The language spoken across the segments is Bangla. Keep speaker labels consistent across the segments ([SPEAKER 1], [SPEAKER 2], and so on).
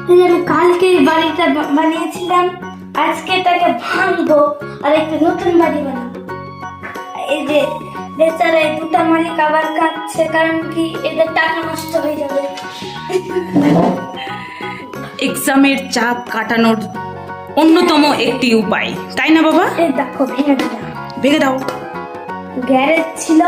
[SPEAKER 1] আমি কালকে বাড়িটা বানিয়েছিলাম, আজকে তাকে ভাঙবো আর একটা নতুন বাড়ি বানাবো। এই যে বেচারা এই দুটা মালিক আবার কাঁদছে, কারণ কি এদের টাকা নষ্ট হয়ে যাবে।
[SPEAKER 2] এক্সামের চাপ কাটানোর অন্যতম একটি উপায়, তাই না বাবা?
[SPEAKER 1] এই দেখো ভেঙে দিলাম,
[SPEAKER 2] ভেঙে দাও।
[SPEAKER 1] গ্যারেজ ছিল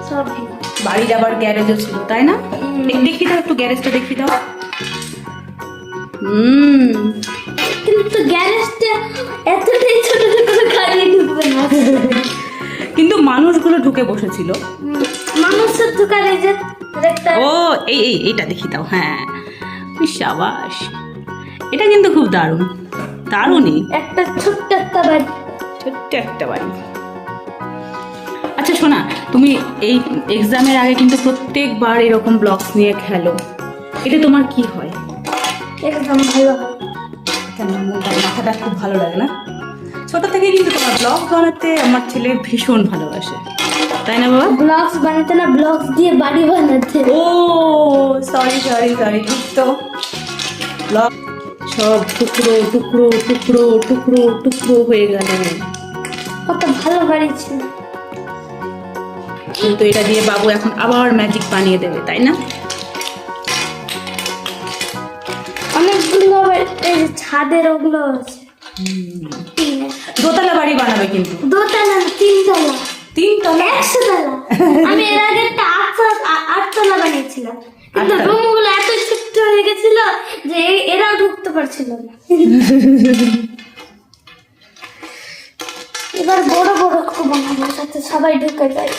[SPEAKER 1] সব ভেঙে।
[SPEAKER 2] বাড়ির আবার গ্যারেজও ছিল, তাই না? দেখিয়ে দাও, একটু গ্যারেজটা দেখিয়ে দাও।
[SPEAKER 1] কিন্তু গ্যারেজটা এতটাই ছোট ছোট গাড়ি ঢুকবে না।
[SPEAKER 2] কিন্তু মানুষগুলো ঢুকে বসেছিল।
[SPEAKER 1] মানুষের দোকানে যে একটা
[SPEAKER 2] ও এইটা দেখিয়ে দাও। হ্যাঁ, সাবাস, এটা কিন্তু খুব দারুণ, দারুণই।
[SPEAKER 1] একটা ছোট্ট একটা বাড়ি,
[SPEAKER 2] ছোট্ট একটা বাড়ি। আচ্ছা শোনা, তুমি এই এক্সামের আগে কিন্তু প্রত্যেকবার এরকম ব্লগস নিয়ে খেলো, এটা তোমার কি হয়?
[SPEAKER 1] একদম ভালো হয়।
[SPEAKER 2] কেন, মাথাটা খুব ভালো লাগে না? ছোট থেকে কিন্তু তোমার ব্লগ বানাতে আমার ছেলে ভীষণ ভালোবাসে, তাই না বাবা?
[SPEAKER 1] ব্লগস বানাতে না, ব্লগস দিয়ে বাড়ি বানাতে।
[SPEAKER 2] ও সরি সরি সরি, ঠিক তো। ব্লগ সব টুকরো টুকরো টুকরো টুকরো টুকরো হয়ে গেল।
[SPEAKER 1] কত ভালো বাড়ি ছিল।
[SPEAKER 2] কিন্তু এটা দিয়ে বাবু এখন আবার ম্যাজিক বানিয়ে দেবে, তাই না?
[SPEAKER 1] অনেকগুলো এই যে ছাদের ওগুলো আছে।
[SPEAKER 2] দোতলা বাড়ি বানাবে কিন্তু।
[SPEAKER 1] দোতলা না, তিনতলা।
[SPEAKER 2] 3 তলা?
[SPEAKER 1] 100 তলা। আমি এর আগে একটা আটতলা বানিয়েছিলাম, কিন্তু
[SPEAKER 2] আটতলা?
[SPEAKER 1] রুমগুলো এত ছোট্ট হয়ে গেছিল যে এরাও ঢুকতে পারছিল না। এবার বড় বড় খুব বানাবো, যাতে সবাই ঢুকে যায়।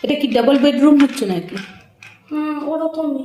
[SPEAKER 2] এটা কি ডাবল বেডরুম হচ্ছে নাকি?
[SPEAKER 1] ওরকমই।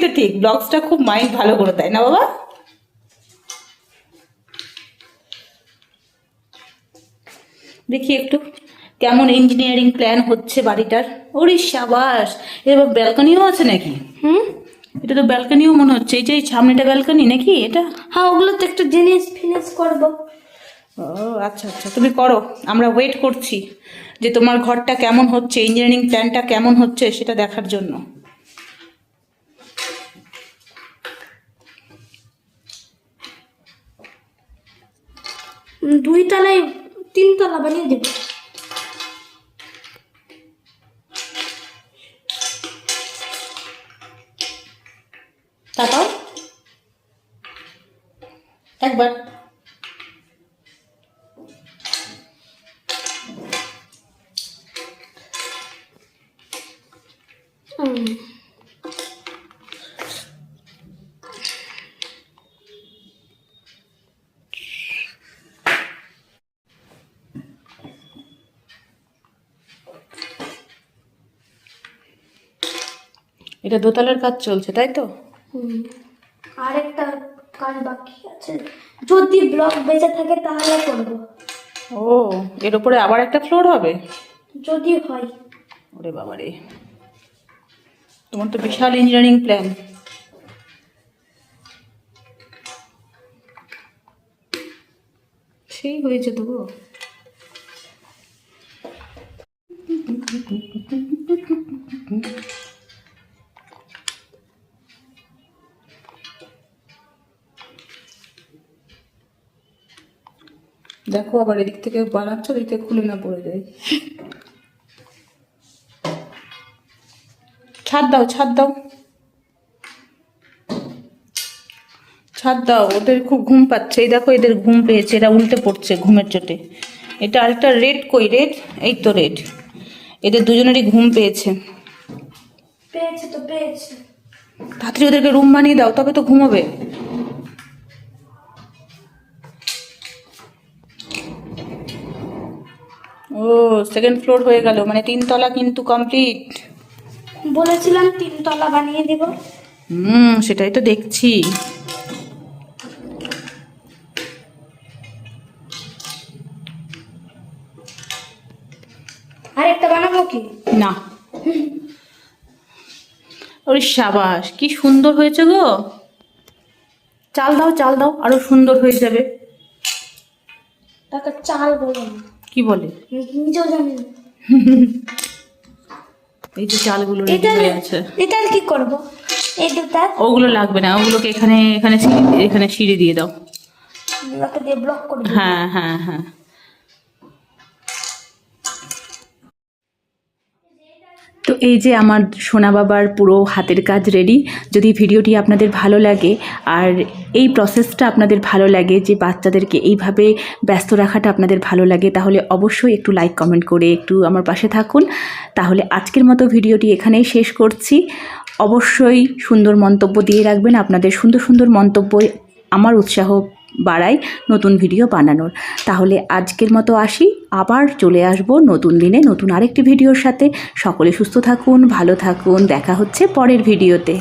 [SPEAKER 2] তো ঠিক, ব্লগসটা খুব মাইন্ড ভালো করে দেয় না বাবা? দেখি একটু কেমন ইঞ্জিনিয়ারিং প্ল্যান হচ্ছে বাড়িটার। ওরে সাবাস, এবার ব্যালকনিও আছে নাকি? এটা তো ব্যালকনিও মনে হচ্ছে। এই যে এই সামনেটা ব্যালকনি নাকি এটা?
[SPEAKER 1] হ্যাঁ, ওগুলো তো একটু জিনিস ফিনিশ করবো।
[SPEAKER 2] ও আচ্ছা আচ্ছা, তুমি করো, আমরা ওয়েট করছি যে তোমার ঘরটা কেমন হচ্ছে, ইঞ্জিনিয়ারিং প্ল্যানটা কেমন হচ্ছে সেটা দেখার জন্য।
[SPEAKER 1] দুই তলায় 3 তলা বানিয়ে দেবো।
[SPEAKER 2] তাকাও একবার। এটা দোতলার কাজ চলছে তাই তো?
[SPEAKER 1] আর একটা কাজ বাকি আছে, যদি ব্লক বেঁচে থাকে তাহলে করবো।
[SPEAKER 2] ও, এর উপরে আবার একটা ফ্লোর হবে?
[SPEAKER 1] যদি হয়।
[SPEAKER 2] ওরে বাবা রে, তোমার তো বিশাল ইঞ্জিনিয়ারিং প্ল্যান। সেই হয়েছে তো গো। দেখো আবার এদিক থেকে বানাচ্ছ, এদিক থেকে খুলে না পড়ে যায়। ছাদ দাও, ছাদ দাও, ছাদ দাও। ওদের খুব ঘুম পাচ্ছে, এই দেখো এদের ঘুম পেয়েছে, এরা উল্টে পড়ছে ঘুমের চোটে। এটা আরেকটা রেড কই? রেড, এই তো রেড। এদের দুজনেরই ঘুম পেয়েছে।
[SPEAKER 1] পেয়েছে তো পেয়েছে।
[SPEAKER 2] তাড়াতাড়ি ওদেরকে রুম বানিয়ে দাও, তবে তো ঘুমোবে। ও, সেকেন্ড ফ্লোর হয়ে গেল, মানে 3 তলা কিন্তু কমপ্লিট।
[SPEAKER 1] বলেছিলাম 3 তলা বানিয়ে দেব।
[SPEAKER 2] সেটাই তো দেখছি।
[SPEAKER 1] আর একটা বানাবো কি?
[SPEAKER 2] না। ওরে সাবাস, কি সুন্দর হয়েছে গো। চাল দাও, চাল দাও, আরো সুন্দর হয়ে যাবে।
[SPEAKER 1] তাকে চাল বলো না।
[SPEAKER 2] কি বলে?
[SPEAKER 1] নিজেও জানি না।
[SPEAKER 2] এই যে চালগুলো রেডি হয়ে আছে।
[SPEAKER 1] এটা কি করব? এই দুটা
[SPEAKER 2] ওগুলো লাগবে না, ওগুলোকে এখানে এখানে সিঁড়ি দিয়ে দাও।
[SPEAKER 1] ওকে দিয়ে ব্লক করে দেব।
[SPEAKER 2] হ্যাঁ হ্যাঁ হ্যাঁ। তো এই যে আমার সোনা বাবার পুরো হাতের কাজ রেডি। যদি ভিডিওটি আপনাদের ভালো লাগে আর এই প্রসেসটা আপনাদের ভালো লাগে, যে বাচ্চাদেরকে এইভাবে ব্যস্ত রাখাটা আপনাদের ভালো লাগে, তাহলে অবশ্যই একটু লাইক কমেন্ট করে একটু আমার পাশে থাকুন। তাহলে আজকের মতো ভিডিওটি এখানেই শেষ করছি। অবশ্যই সুন্দর মন্তব্য দিয়ে রাখবেন, আপনাদের সুন্দর সুন্দর মন্তব্য আমার উৎসাহ বাড়ায় নতুন ভিডিও বানানোর। তাহলে আজকের মতো আসি, আবার চলে আসব নতুন দিনে নতুন আরেকটি ভিডিওর সাথে। সকলে সুস্থ থাকুন, ভালো থাকুন, দেখা হচ্ছে পরের ভিডিওতে।